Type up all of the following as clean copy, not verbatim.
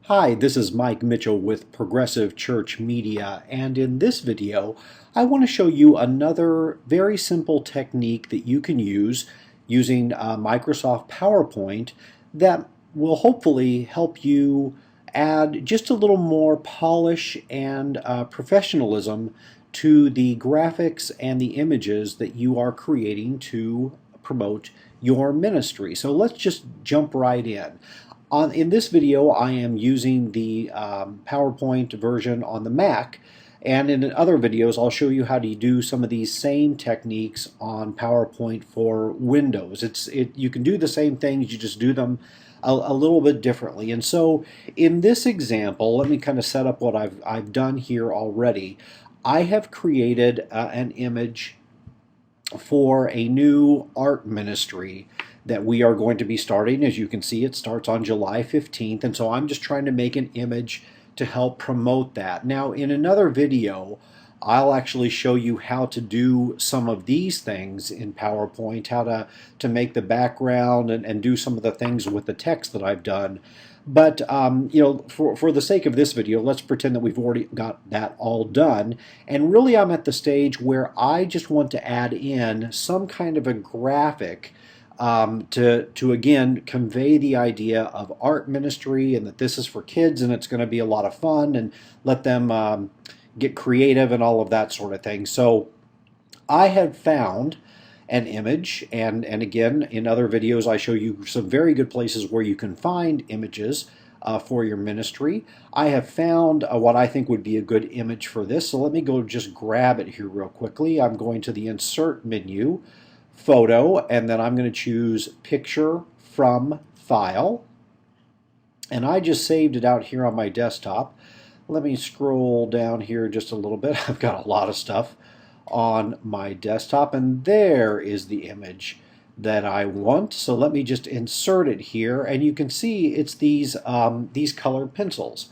Hi, this is Mike Mitchell with Progressive Church Media, and in this video I want to show you another very simple technique that you can use using Microsoft PowerPoint that will hopefully help you add just a little more polish and professionalism to the graphics and the images that you are creating to promote your ministry. So let's just jump right in. In this video, I am using the PowerPoint version on the Mac, and in other videos, I'll show you how to do some of these same techniques on PowerPoint for Windows. You can do the same things, you just do them a little bit differently. And so, in this example, let me kind of set up what I've done here already. I have created an image for a new art ministry that we are going to be starting. As you can see, it starts on July 15th, and so I'm just trying to make an image to help promote that. Now, in another video, I'll actually show you how to do some of these things in PowerPoint, how to make the background and do some of the things with the text that I've done. But for the sake of this video, let's pretend that we've already got that all done. And really, I'm at the stage where I just want to add in some kind of a graphic to again convey the idea of art ministry and that this is for kids and it's going to be a lot of fun and let them get creative and all of that sort of thing. So I have found an image, and again, in other videos I show you some very good places where you can find images for your ministry. I have found what I think would be a good image for this, so let me go just grab it here real quickly. I'm going to the Insert menu, Photo, and then I'm going to choose Picture from File, and I just saved it out here on my desktop. Let me scroll down here just a little bit. I've got a lot of stuff on my desktop, and there is the image that I want. So let me just insert it here, and you can see it's these colored pencils.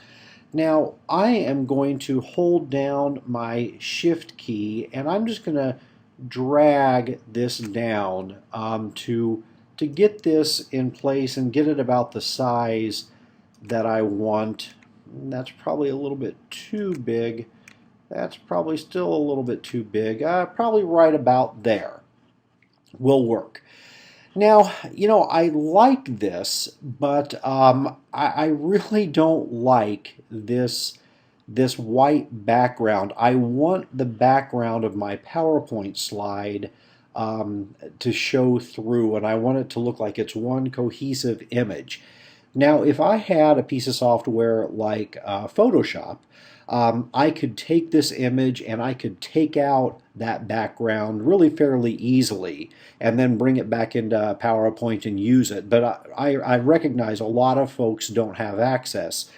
Now I am going to hold down my Shift key, and I'm just going to drag this down to get this in place and get it about the size that I want. That's probably a little bit too big. That's probably still a little bit too big. Probably right about there will work. Now, I like this, but I really don't like this white background. I want the background of my PowerPoint slide to show through, and I want it to look like it's one cohesive image. Now, if I had a piece of software like Photoshop, I could take this image and I could take out that background really fairly easily and then bring it back into PowerPoint and use it. But I recognize a lot of folks don't have access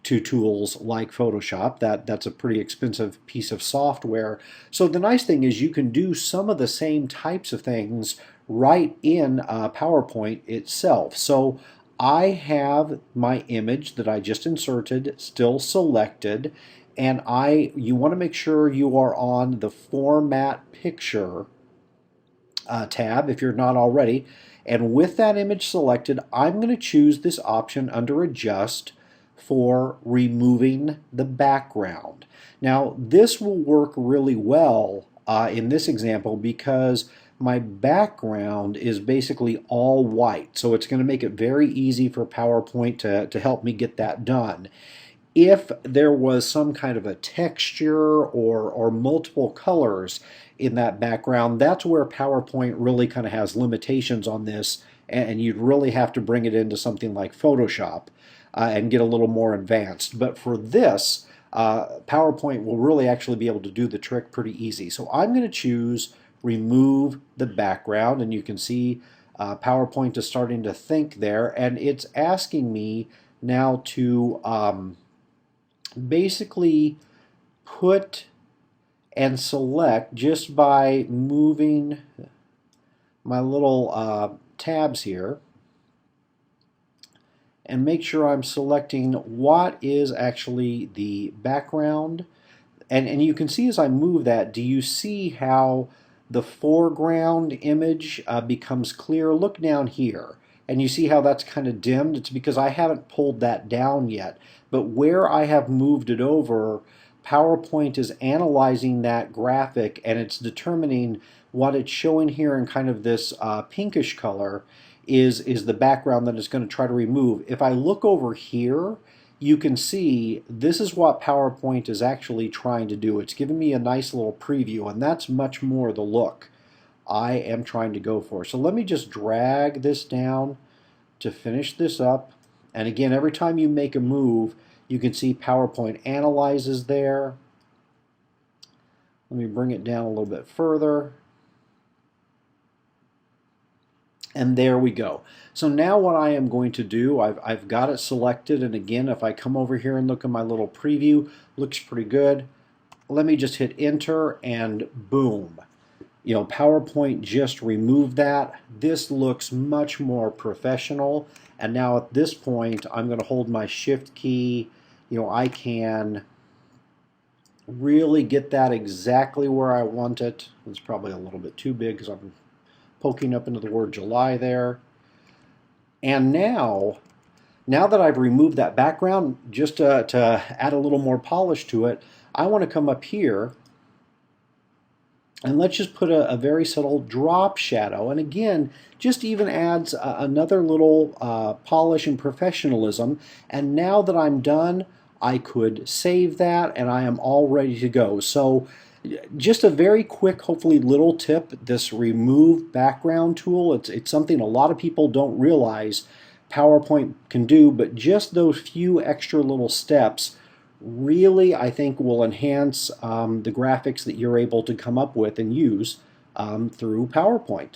to tools like Photoshop. That's a pretty expensive piece of software. So the nice thing is you can do some of the same types of things right in PowerPoint itself. So I have my image that I just inserted still selected, and you want to make sure you are on the Format Picture tab if you're not already. And with that image selected, I'm going to choose this option under Adjust for removing the background. Now, this will work really well in this example because my background is basically all white, so it's going to make it very easy for PowerPoint to help me get that done. If there was some kind of a texture or multiple colors in that background, that's where PowerPoint really kind of has limitations on this, and you'd really have to bring it into something like Photoshop and get a little more advanced. But for this, PowerPoint will really actually be able to do the trick pretty easy. So I'm going to choose Remove the Background, and you can see PowerPoint is starting to think there, and it's asking me now to basically put and select just by moving my little tabs here and make sure I'm selecting what is actually the background. And you can see as I move that, do you see how the foreground image becomes clear? Look down here. And you see how that's kind of dimmed? It's because I haven't pulled that down yet. But where I have moved it over, PowerPoint is analyzing that graphic and it's determining what it's showing here in kind of this pinkish color is the background that it's going to try to remove. If I look over here, you can see this is what PowerPoint is actually trying to do. It's giving me a nice little preview, and that's much more the look I am trying to go for. So let me just drag this down to finish this up. And again, every time you make a move, you can see PowerPoint analyzes there. Let me bring it down a little bit further. And there we go. So now what I am going to do, I've got it selected, and again, if I come over here and look at my little preview, looks pretty good. Let me just hit enter and boom. You know, PowerPoint just removed that. This looks much more professional. And now at this point, I'm going to hold my shift key. You know, I can really get that exactly where I want it. It's probably a little bit too big because I'm poking up into the word July there. And now that I've removed that background, just to add a little more polish to it, I want to come up here and let's just put a very subtle drop shadow. And again, just even adds another little polish and professionalism. And now that I'm done, I could save that and I am all ready to go. So just a very quick, hopefully little tip, this remove background tool, it's something a lot of people don't realize PowerPoint can do, but just those few extra little steps really, I think, will enhance the graphics that you're able to come up with and use through PowerPoint.